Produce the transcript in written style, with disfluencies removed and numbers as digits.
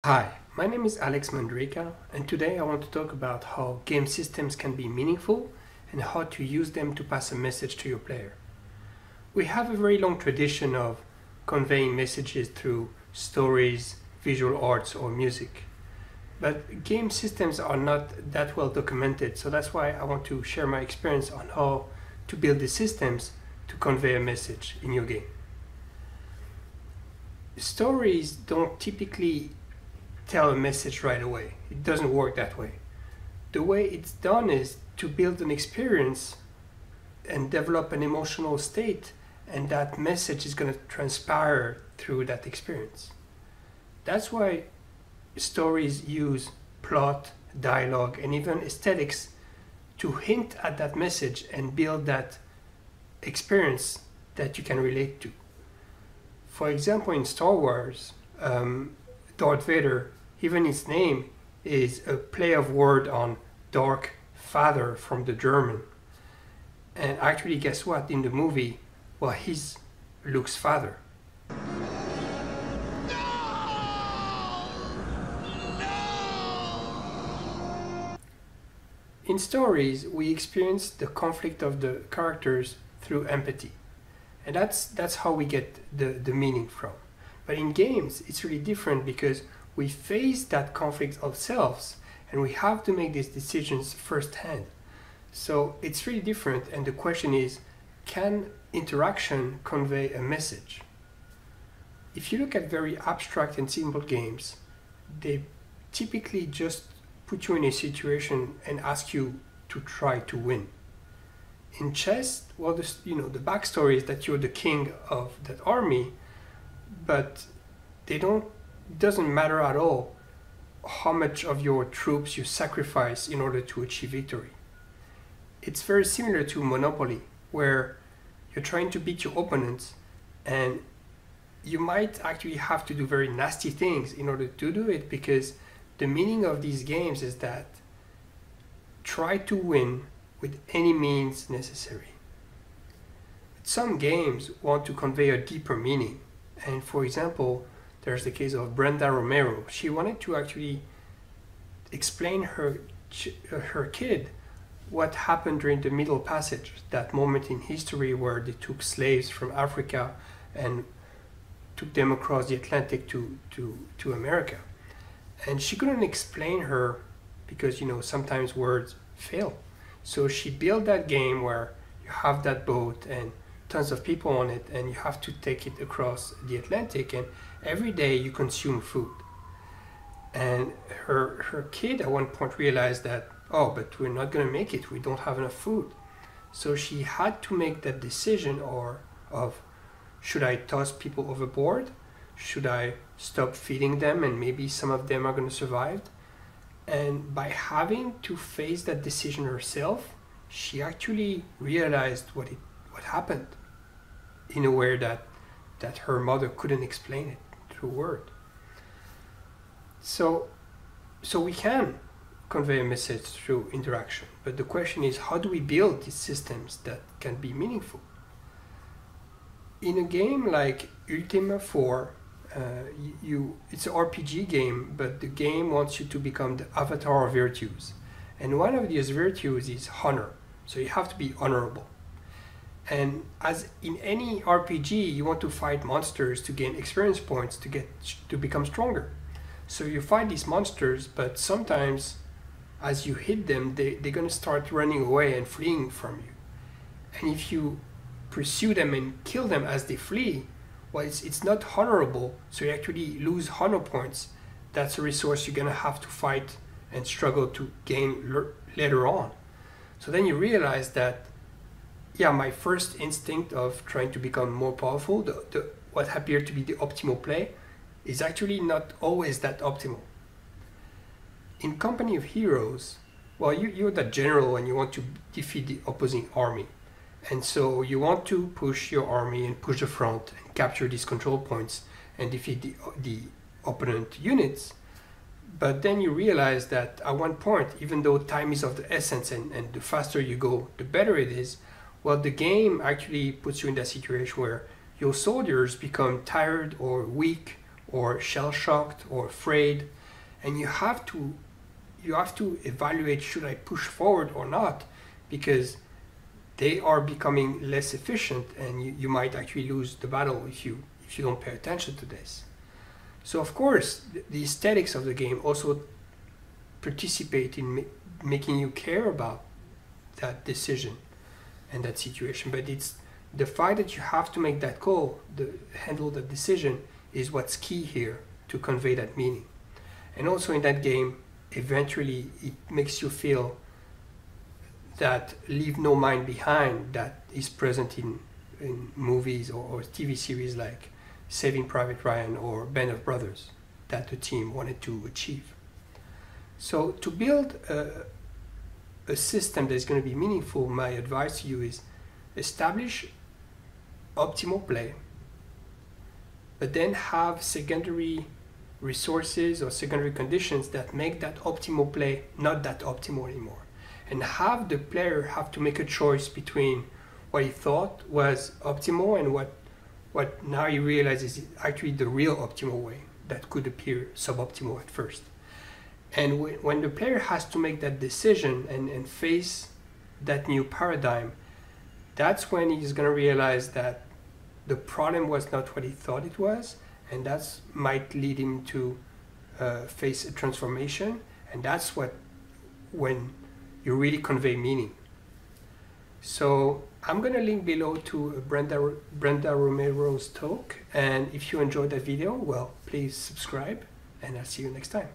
Hi, my name is Alex Mandrika, and today I want to talk about how game systems can be meaningful and how to use them to pass a message to your player. We have a very long tradition of conveying messages through stories, visual arts, or music. But game systems are not that well documented, so that's why I want to share my experience on how to build the systems to convey a message in your game. Stories don't typically tell a message right away. It doesn't work that way. The way it's done is to build an experience and develop an emotional state, and that message is going to transpire through that experience. That's why stories use plot, dialogue, and even aesthetics to hint at that message and build that experience that you can relate to. For example, in Star Wars, Darth Vader, even his name is a play of word on dark father from the German. And actually, guess what? In the movie, well, he's Luke's father. In stories, we experience the conflict of the characters through empathy. And that's how we get the meaning from. But in games, it's really different because we face that conflict ourselves and we have to make these decisions firsthand. So it's really different, and the question is, can interaction convey a message? If you look at very abstract and simple games, they typically just put you in a situation and ask you to try to win. In chess, well, the backstory is that you're the king of that army, but it doesn't matter at all how much of your troops you sacrifice in order to achieve victory. It's very similar to Monopoly, where you're trying to beat your opponents, and you might actually have to do very nasty things in order to do it, because the meaning of these games is that try to win with any means necessary. Some games want to convey a deeper meaning, and for example, there's the case of Brenda Romero. She wanted to actually explain her kid what happened during the Middle Passage, that moment in history where they took slaves from Africa and took them across the Atlantic to America. And she couldn't explain her because sometimes words fail. So she built that game where you have that boat and tons of people on it, and you have to take it across the Atlantic, and every day you consume food. And her kid at one point realized that, oh, but we're not going to make it, we don't have enough food. So she had to make that decision of should I toss people overboard? Should I stop feeding them and maybe some of them are going to survive? And by having to face that decision herself, she actually realized what happened in a way that her mother couldn't explain it through word. So we can convey a message through interaction, but the question is, how do we build these systems that can be meaningful? In a game like Ultima 4, it's an RPG game, but the game wants you to become the avatar of virtues. And one of these virtues is honor. So you have to be honorable. And as in any RPG, you want to fight monsters to gain experience points to become stronger. So you fight these monsters, but sometimes as you hit them, they're going to start running away and fleeing from you. And if you pursue them and kill them as they flee, well, it's not honorable, so you actually lose honor points. That's a resource you're going to have to fight and struggle to gain later on. So then you realize that, yeah, my first instinct of trying to become more powerful, what appeared to be the optimal play, is actually not always that optimal. In Company of Heroes, well, you're the general and you want to defeat the opposing army. And so you want to push your army and push the front and capture these control points and defeat the opponent units. But then you realize that at one point, even though time is of the essence and the faster you go, the better it is, well, the game actually puts you in that situation where your soldiers become tired or weak or shell-shocked or afraid, and you have to evaluate, should I push forward or not, because they are becoming less efficient, and you might actually lose the battle if you don't pay attention to this. So of course the aesthetics of the game also participate in making you care about that decision and that situation, but it's the fact that you have to make that call, handle the decision, is what's key here to convey that meaning. And also in that game, eventually it makes you feel that leave no mind behind that is present in movies or TV series like Saving Private Ryan or Band of Brothers that the team wanted to achieve. So to build a system that's going to be meaningful, my advice to you is establish optimal play, but then have secondary resources or secondary conditions that make that optimal play not that optimal anymore. And have the player have to make a choice between what he thought was optimal and what now he realizes is actually the real optimal way that could appear suboptimal at first. And when the player has to make that decision and face that new paradigm, that's when he's going to realize that the problem was not what he thought it was, and that might lead him to face a transformation, and that's when you really convey meaning. So I'm going to link below to Brenda Romero's talk, and if you enjoyed that video, well, please subscribe, and I'll see you next time.